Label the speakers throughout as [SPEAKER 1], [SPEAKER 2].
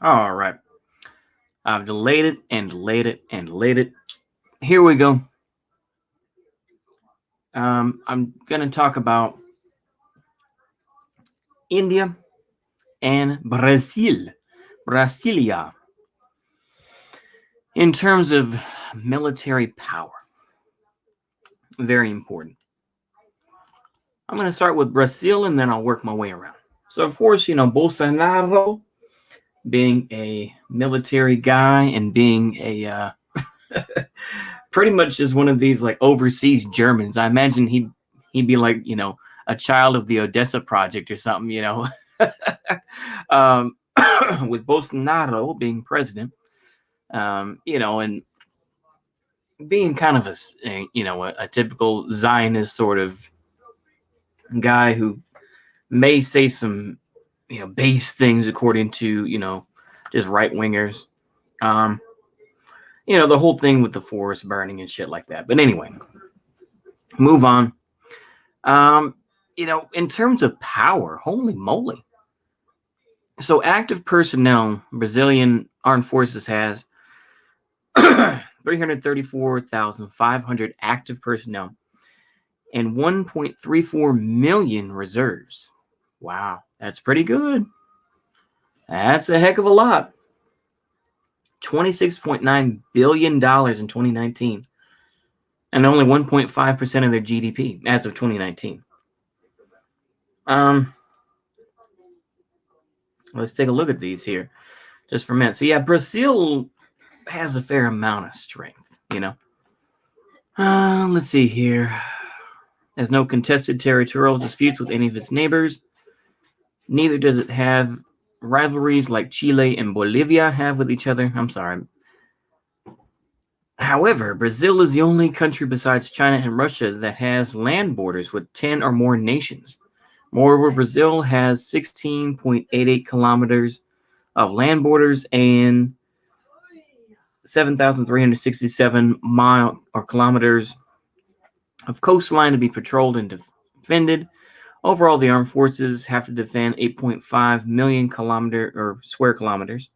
[SPEAKER 1] All right. I've delayed it and delayed it and delayed it. Here we go. I'm going to talk about India and Brazil. Brasilia. In terms of military power, very important. I'm going to start with Brazil and then I'll work my way around. So, of course, Bolsonaro being a military guy and being a pretty much just one of these like overseas Germans. I imagine he'd be like a child of the Odessa Project or something. um, with Bolsonaro being president, and being kind of a typical Zionist sort of guy who may say some base things according to just right wingers. The whole thing with the forest burning and shit like that. But anyway, move on. In terms of power, holy moly. So active personnel, Brazilian Armed Forces has 334,500 active personnel and 1.34 million reserves. Wow, that's pretty good. That's a heck of a lot. $26.9 billion in 2019, and only 1.5% of their GDP as of 2019. Let's take a look at these here just for a minute. So yeah, Brazil has a fair amount of strength, Let's see here. Has no contested territorial disputes with any of its neighbors. Neither does it have rivalries like Chile and Bolivia have with each other. I'm sorry. However, Brazil is the only country besides China and Russia that has land borders with 10 or more nations. Moreover, Brazil has 16.88 kilometers of land borders and 7,367 kilometers of coastline to be patrolled and defended. Overall, the armed forces have to defend 8.5 million square kilometers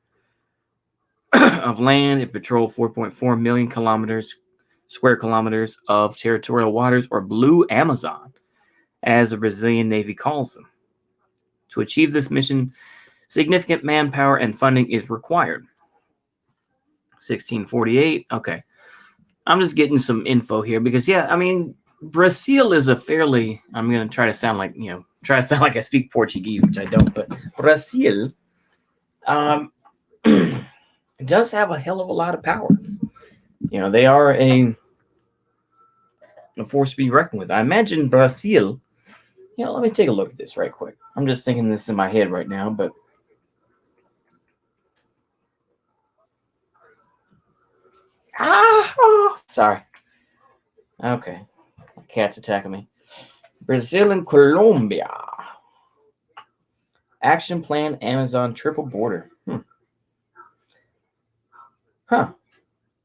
[SPEAKER 1] of land and patrol 4.4 million square kilometers of territorial waters, or Blue Amazon, as the Brazilian Navy calls them. To achieve this mission, significant manpower and funding is required. 1648. Okay. I'm just getting some info here because, Brazil is a fairly, I'm going to try to sound like I speak Portuguese, which I don't, but Brazil does have a hell of a lot of power. They are a force to be reckoned with. I imagine Brazil, let me take a look at this right quick. I'm just thinking this in my head right now, but sorry. Okay. My cat's attacking me. Brazil and Colombia. Action plan Amazon triple border.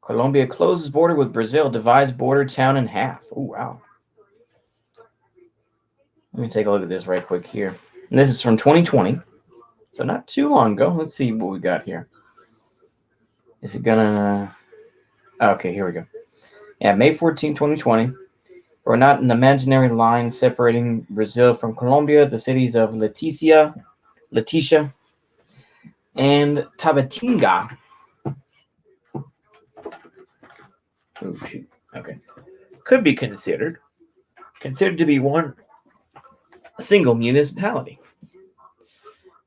[SPEAKER 1] Colombia closes border with Brazil, divides border town in half. Oh, wow. Let me take a look at this right quick here. And this is from 2020. So not too long ago. Let's see what we got here. Is it gonna... Okay, here we go. Yeah, May 14, 2020. We're not an imaginary line separating Brazil from Colombia. The cities of Leticia, and Tabatinga. Oh, shoot. Okay. Could be considered to be one single municipality.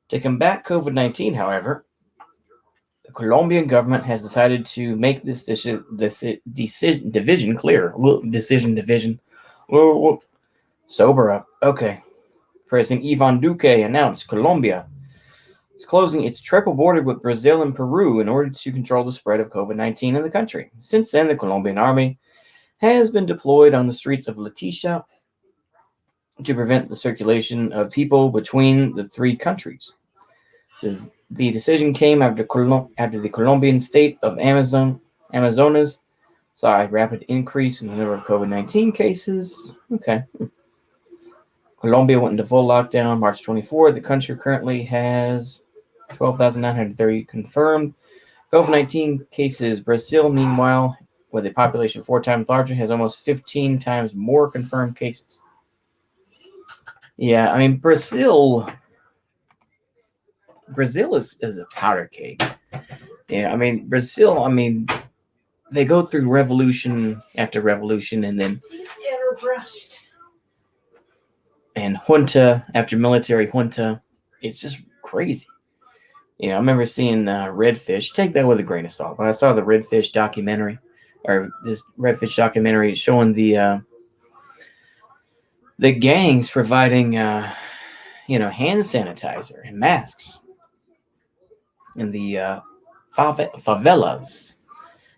[SPEAKER 1] To combat COVID-19, however, the Colombian government has decided to make this division clear. Sober up. Okay. President Ivan Duque announced Colombia is closing its triple border with Brazil and Peru in order to control the spread of COVID-19 in the country. Since then, the Colombian army has been deployed on the streets of Leticia to prevent the circulation of people between the three countries. The decision came after the Colombian state of Amazonas saw a rapid increase in the number of COVID-19 cases. Okay. Colombia went into full lockdown March 24. The country currently has 12,930 confirmed COVID-19 cases. Brazil, meanwhile, with a population 4 times larger, has almost 15 times more confirmed cases. Yeah, I mean, Brazil is a powder keg. Yeah, I mean, Brazil, I mean, they go through revolution after revolution and then and junta after military junta. It's just crazy. You know, I remember seeing Redfish. Take that with a grain of salt. But I saw the Redfish documentary, or this Redfish documentary showing the gangs providing hand sanitizer and masks in the favelas.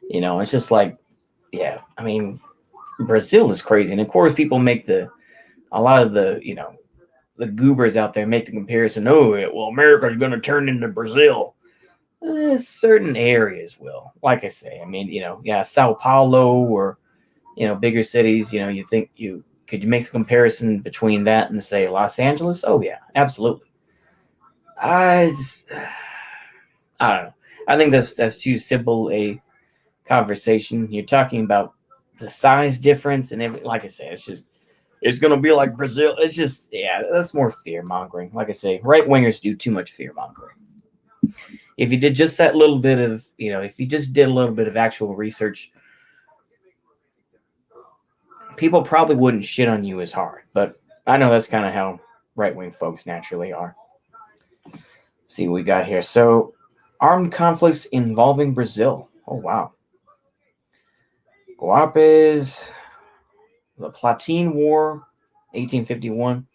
[SPEAKER 1] You know, it's just like, yeah. I mean, Brazil is crazy, and of course, people make a lot of the goobers out there make the comparison. Oh, well, America's going to turn into Brazil. Certain areas will, like I say. I mean, Sao Paulo or bigger cities. You think could you make a comparison between that and say Los Angeles? Oh yeah, absolutely. I don't know. I think that's too simple a conversation. You're talking about the size difference and everything. Like I say, it's going to be like Brazil. It's just, yeah, that's more fear mongering. Like I say, right wingers do too much fear mongering. If you did just that little bit of, if you just did a little bit of actual research, people probably wouldn't shit on you as hard. But I know that's kind of how right wing folks naturally are. Let's see what we got here. So, armed conflicts involving Brazil. Oh, wow. Guapes, the Platine War, 1851.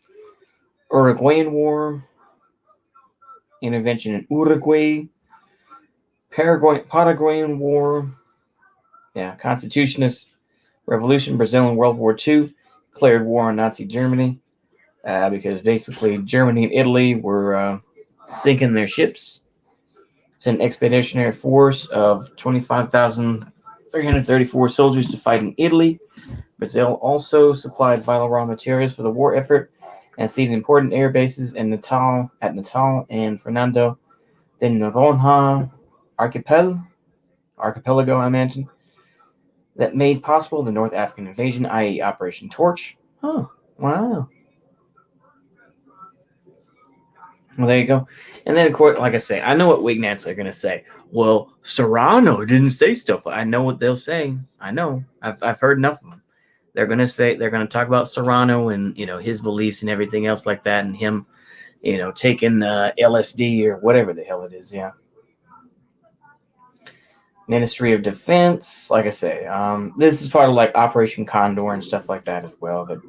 [SPEAKER 1] Uruguayan War, intervention in Uruguay, Paraguayan War, yeah, Constitutionist Revolution, Brazil in World War II, declared war on Nazi Germany because basically Germany and Italy were sinking their ships. Sent an expeditionary force of 25,334 soldiers to fight in Italy. Brazil also supplied vital raw materials for the war effort and seeded important air bases in Natal and Fernando de Noronha archipelago, I imagine, that made possible the North African invasion, i.e. Operation Torch. Oh, wow. Well, there you go. And then, of course, like I say, I know what Wignats are going to say. Well, Serrano didn't say stuff. I know what they'll say. I know. I've heard enough of them. They're going to talk about Serrano and, his beliefs and everything else like that, and him, taking LSD or whatever the hell it is. Yeah. Ministry of Defense, like I say, this is part of like Operation Condor and stuff like that as well that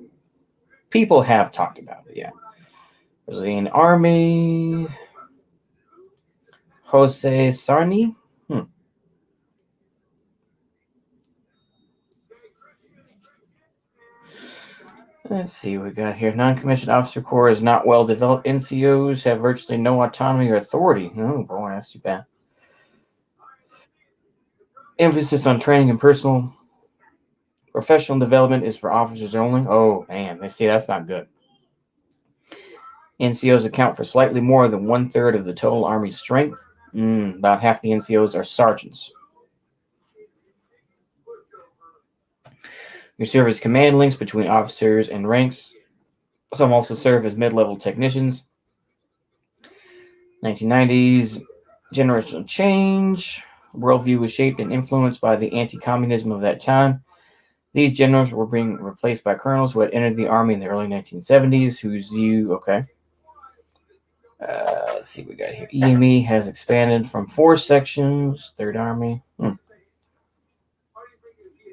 [SPEAKER 1] people have talked about it. Yeah. Brazilian Army, Jose Sarni. Let's see what we got here. Non-commissioned officer corps is not well developed. NCOs have virtually no autonomy or authority. Oh boy, that's too bad. Emphasis on training and professional development is for officers only. Oh man, they see that's not good. NCOs account for slightly more than 1/3 of the total Army's strength. About half the NCOs are sergeants. Who serve as command links between officers and ranks. Some also serve as mid-level technicians. 1990s, generational change. Worldview was shaped and influenced by the anti-communism of that time. These generals were being replaced by colonels who had entered the Army in the early 1970s, whose view, let's see what we got here. EME has expanded from 4 sections, 3rd Army.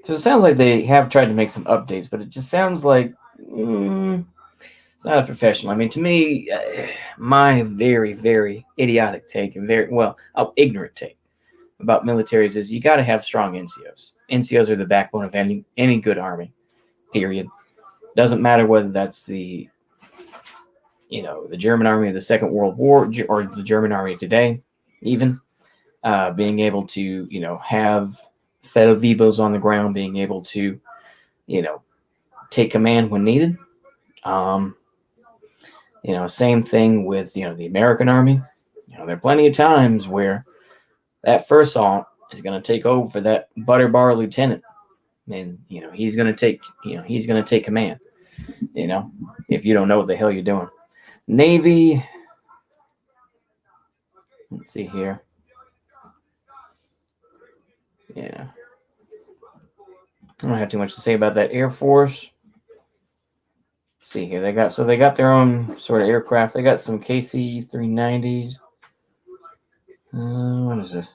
[SPEAKER 1] So it sounds like they have tried to make some updates, but it just sounds like it's not a professional. I mean, to me, my very, very idiotic take and ignorant take about militaries is you got to have strong NCOs. NCOs are the backbone of any good army, period. Doesn't matter whether that's the German army of the Second World War or the German army today, even being able to, have Fel Vivos on the ground, being able to, take command when needed. Same thing with, the American army. there are plenty of times where that first sergeant is going to take over for that butter bar lieutenant, and he's going to take command. If you don't know what the hell you're doing. Navy. Let's see here. Yeah. I don't have too much to say about that. Air Force. Let's see here. They got their own sort of aircraft. They got some KC-390s. What is this?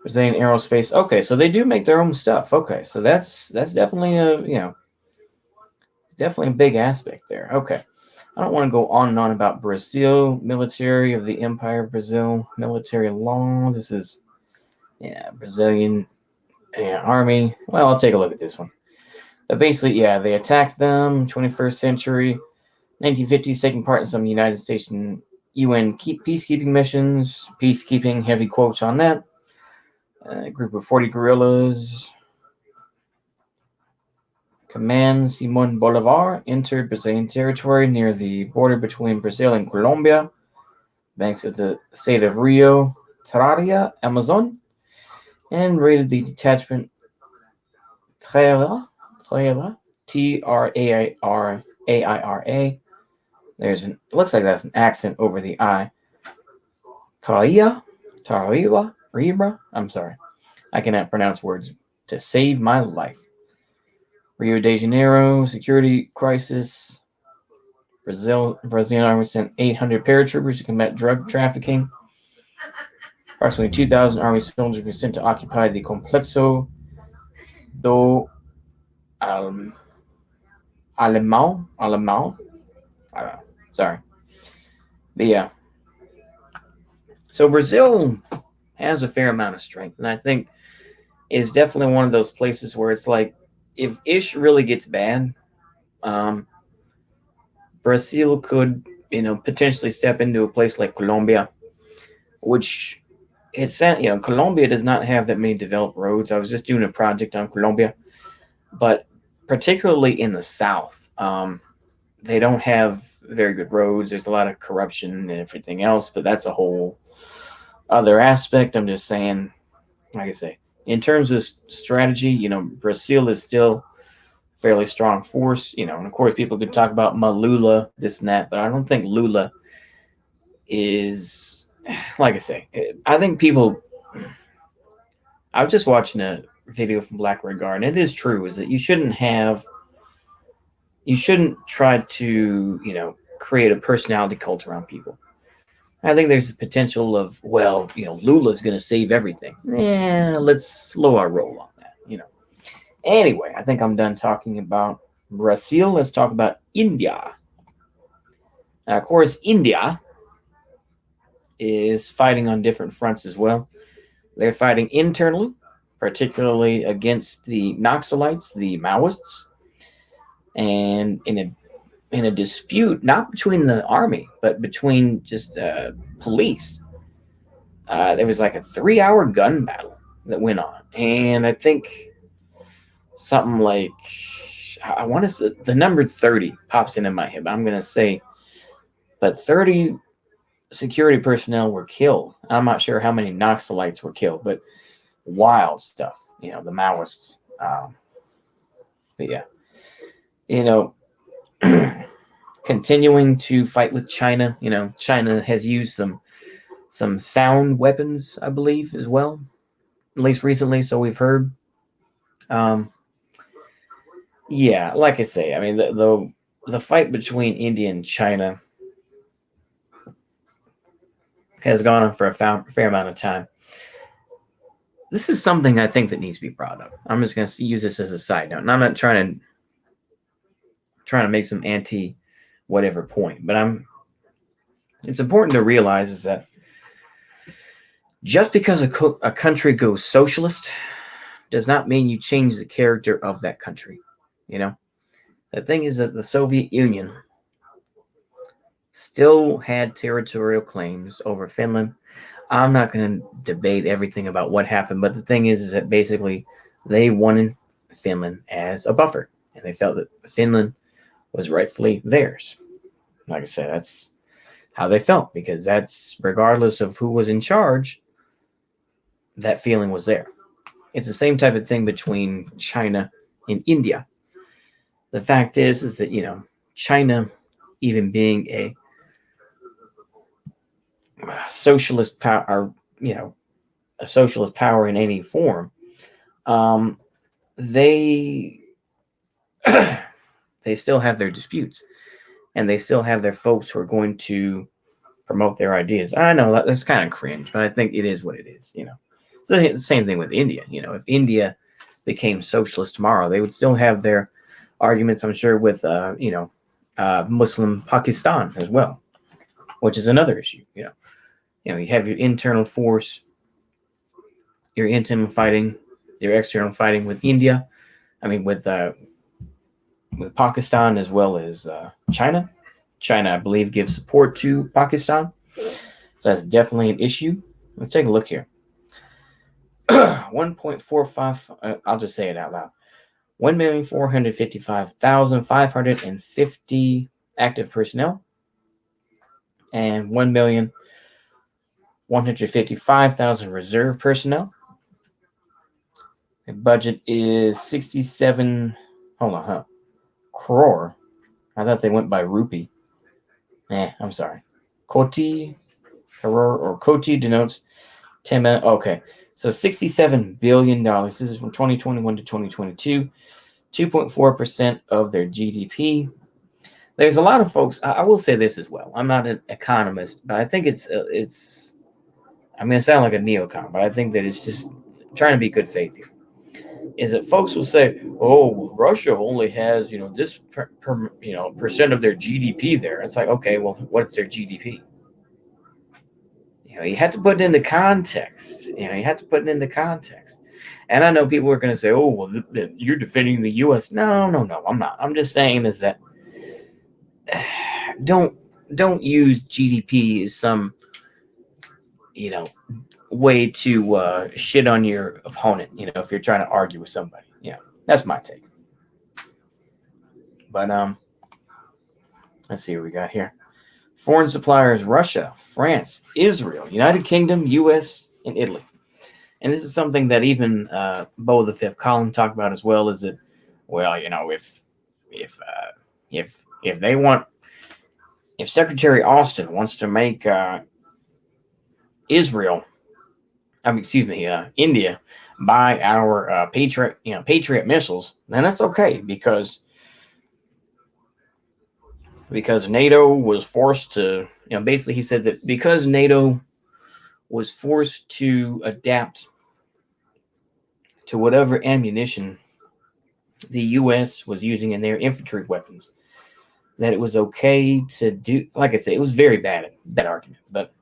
[SPEAKER 1] Brazilian Aerospace. Okay, so they do make their own stuff. Okay, so that's definitely definitely a big aspect there. Okay. I don't want to go on and on about Brazil, military of the Empire of Brazil, military law. This is, Brazilian army. Well, I'll take a look at this one. But basically, they attacked them, 21st century, 1950s, taking part in some United States and UN peacekeeping missions. Peacekeeping, heavy quotes on that. A group of 40 guerrillas. Command Simon Bolivar entered Brazilian territory near the border between Brazil and Colombia, banks of the state of Rio Terraria, Amazon, and raided the detachment Traira, Traira. Looks like that's an accent over the I. Traira. I'm sorry. I cannot pronounce words to save my life. Rio de Janeiro, security crisis. Brazilian army sent 800 paratroopers to combat drug trafficking. Approximately 2,000 army soldiers were sent to occupy the Complexo do Alemão. I don't know. Sorry. But so Brazil has a fair amount of strength, and I think is definitely one of those places where it's like, if ish really gets bad, Brazil could, potentially step into a place like Colombia, which Colombia does not have that many developed roads. I was just doing a project on Colombia, but particularly in the south, they don't have very good roads. There's a lot of corruption and everything else, but that's a whole other aspect. I'm just saying, like I say, in terms of strategy, Brazil is still a fairly strong force, and of course people could talk about Lula, this and that, but I don't think Lula is, like I say, I think people, I was just watching a video from Black Red Guard, and it is true, is that you shouldn't try to, create a personality cult around people. I think there's the potential of, Lula's going to save everything. Yeah, let's slow our roll on that, Anyway, I think I'm done talking about Brazil. Let's talk about India. Now, of course, India is fighting on different fronts as well. They're fighting internally, particularly against the Naxalites, the Maoists, and in a dispute, not between the army, but between just police. There was like a 3-hour gun battle that went on, and I think something like, I want to say the number 30 pops into my head, but I'm going to say, but 30 security personnel were killed. I'm not sure how many Naxalites were killed, but wild stuff, the Maoists. But continuing to fight with China. China has used some sound weapons, I believe, as well, at least recently, so we've heard. Like I say, I mean, the fight between India and China has gone on for a fair amount of time. This is something I think that needs to be brought up. I'm just going to use this as a side note, and I'm not trying to make some anti-whatever point, but it's important to realize is that just because a country goes socialist does not mean you change the character of that country. The thing is that the Soviet Union still had territorial claims over Finland. I'm not going to debate everything about what happened, but the thing is that basically they wanted Finland as a buffer, and they felt that Finland was rightfully theirs. Like I said, that's how they felt, because that's regardless of who was in charge, that feeling was there. It's the same type of thing between China and India. The fact is that, China, even being a socialist power, or, a socialist power in any form, they they still have their disputes, and they still have their folks who are going to promote their ideas. I know that's kind of cringe, but I think it is what it is. It's the same thing with India. If India became socialist tomorrow, they would still have their arguments, I'm sure, with Muslim Pakistan as well, which is another issue. You have your internal force, your internal fighting, your external fighting with India. I mean, with Pakistan as well as China. China, I believe, gives support to Pakistan, so that's definitely an issue. Let's take a look here. 1.45. I'll just say it out loud. 1,455,550 active personnel, and 1,155,000 reserve personnel. The budget is 67. Hold on, huh? Crore. I thought they went by rupee. I'm sorry. Koti, or Koti denotes 10 million. Okay, so $67 billion. This is from 2021 to 2022. 2.4% of their GDP. There's a lot of folks. I will say this as well. I'm not an economist, but I think it's. I'm going to sound like a neocon, but I think that it's just trying to be good faith here. Is that folks will say, "Oh, Russia only has this percent of their GDP there." It's like, okay, well, what's their GDP? You have to put it into context. You have to put it into context. And I know people are going to say, "Oh, well, you're defending the U.S." No, I'm not. I'm just saying is that don't use GDP as some way to shit on your opponent. If you're trying to argue with somebody. Yeah, that's my take. But let's see what we got here. Foreign suppliers: Russia, France, Israel, United Kingdom, U.S., and Italy. And this is something that even Bo the Fifth Column talked about as well. Is that, well, if they want, if Secretary Austin wants to make India buy our Patriot missiles, then that's okay, because NATO was forced to, basically he said that because NATO was forced to adapt to whatever ammunition the U.S. was using in their infantry weapons, that it was okay to do. Like I said, it was very bad, that argument. But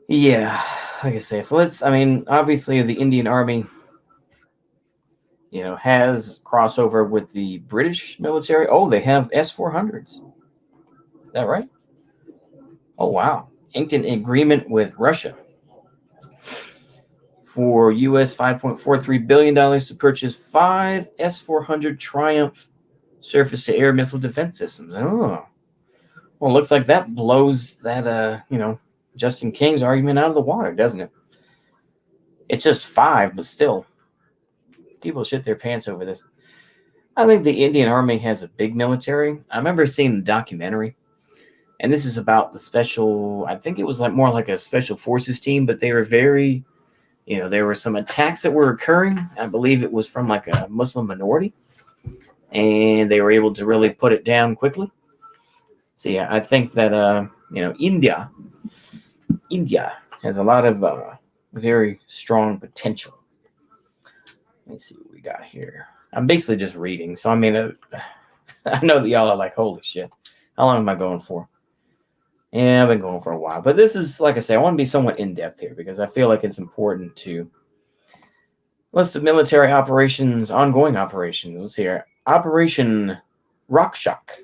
[SPEAKER 1] yeah, like I say, so obviously the Indian Army, has crossover with the British military. Oh, they have S-400s. Is that right? Oh, wow. Inked an agreement with Russia for U.S. $5.43 billion to purchase 5 S-400 Triumph surface-to-air missile defense systems. Oh. Well, it looks like that blows that, Justin King's argument out of the water, doesn't it? It's just 5, but still. People shit their pants over this. I think the Indian Army has a big military. I remember seeing the documentary, and this is about the special, I think it was more like a special forces team, but they were very, there were some attacks that were occurring. I believe it was from a Muslim minority, and they were able to really put it down quickly. So yeah, I think that, India has a lot of very strong potential. Let me see what we got here. I'm basically just reading, so I know that y'all are like, holy shit, how long am I going for? Yeah, I've been going for a while, but this is, like I say, I want to be somewhat in-depth here, because I feel like it's important to list of military operations, ongoing operations. Let's see here. Operation Rock-Shock.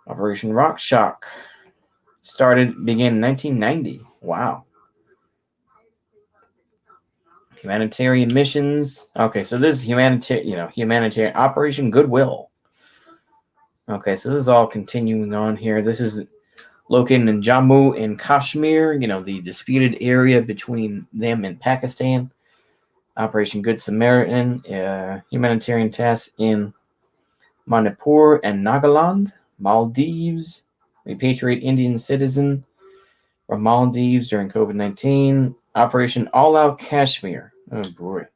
[SPEAKER 1] Operation Rock-Shock began in 1990. Wow. Humanitarian missions. Okay, so this is humanitarian Operation Goodwill. Okay, so this is all continuing on here. This is located in Jammu and Kashmir, the disputed area between them and Pakistan. Operation Good Samaritan, humanitarian tasks in Manipur and Nagaland, Maldives, repatriate Indian citizen from Maldives during COVID-19. Operation All Out Kashmir. Oh boy.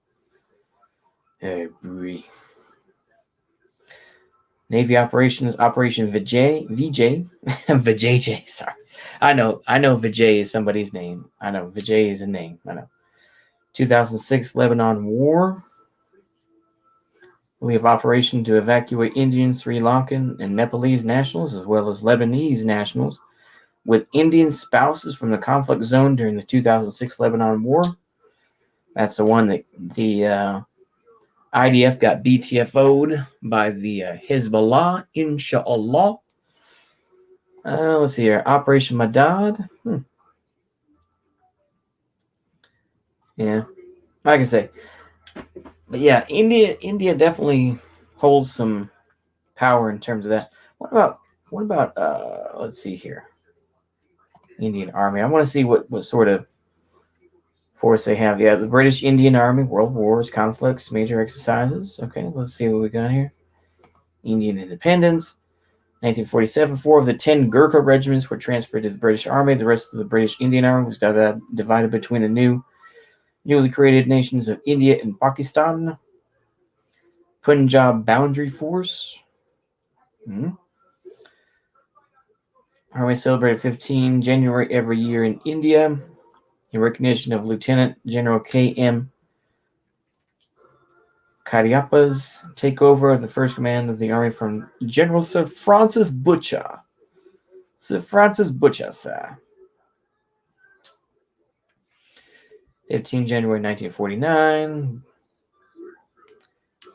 [SPEAKER 1] Oh boy. Navy operations, Operation Vijay, Vijay, sorry. I know Vijay is somebody's name. I know Vijay is a name. I know. 2006 Lebanon War. We have operation to evacuate Indian, Sri Lankan, and Nepalese nationals, as well as Lebanese nationals, with Indian spouses from the conflict zone during the 2006 Lebanon War. That's the one that the IDF got BTFO'd by the Hezbollah, inshallah. Let's see here. Operation Madad. Yeah, like I say. But yeah, India definitely holds some power in terms of that. What about let's see here. Indian Army. I want to see what sort of force they have. Yeah, the British Indian Army, world wars, conflicts, major exercises. Okay, let's see what we got here. Indian independence. 1947, 4 of the 10 Gurkha regiments were transferred to the British Army. The rest of the British Indian Army was divided between the newly created nations of India and Pakistan. Punjab Boundary Force. Army celebrated 15 January every year in India in recognition of Lieutenant General K.M. Cariappa's takeover of the first command of the army from General Sir Francis Butcher. Sir Francis Butcher, sir. 15 January 1949.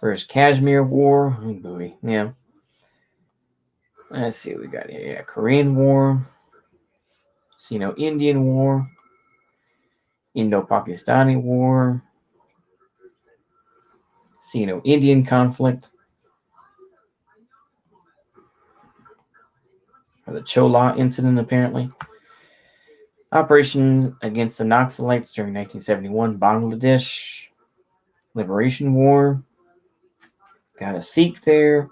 [SPEAKER 1] First Kashmir War. Oh, boy. Yeah. Let's see what we got here. Yeah, Korean War. Sino-Indian War. Indo-Pakistani War. Sino-Indian conflict. Or the Chola incident, apparently. Operations against the Naxalites during 1971. Bangladesh. Liberation War. Got a Sikh there.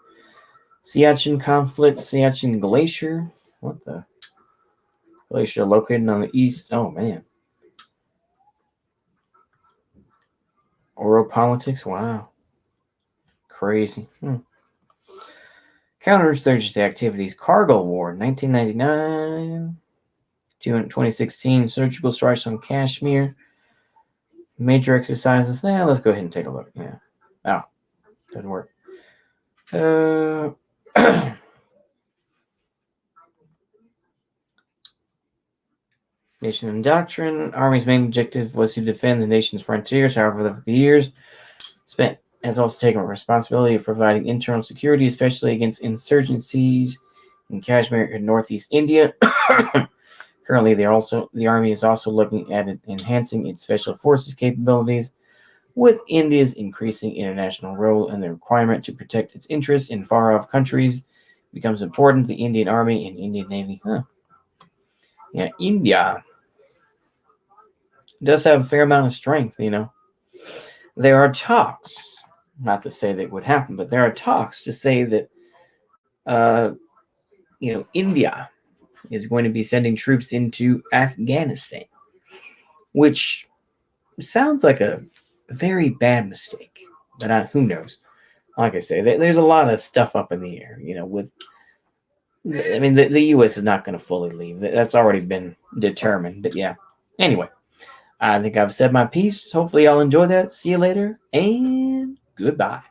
[SPEAKER 1] Siachen conflict. Siachen Glacier. What the? Glacier located on the east. Oh, man. Oral politics. Wow. Crazy. Counterinsurgency activities. Cargill War. 1999. June 2016. Surgical strikes on Kashmir. Major exercises. Let's go ahead and take a look. Yeah. Oh. Doesn't work. Nation and doctrine. Army's main objective was to defend the nation's frontiers. However, over the years, spent has also taken responsibility of providing internal security, especially against insurgencies in Kashmir and northeast India. Currently, the army is also looking at enhancing its special forces capabilities. With India's increasing international role and the requirement to protect its interests in far-off countries becomes important, the Indian Army and Indian Navy. Yeah, India does have a fair amount of strength, There are talks, not to say that it would happen, but there are talks to say that, India is going to be sending troops into Afghanistan, which sounds like a very bad mistake, but who knows? Like I say, there's a lot of stuff up in the air, the U.S. is not going to fully leave. That's already been determined. But yeah. Anyway, I think I've said my piece. Hopefully y'all enjoy that. See you later, and goodbye.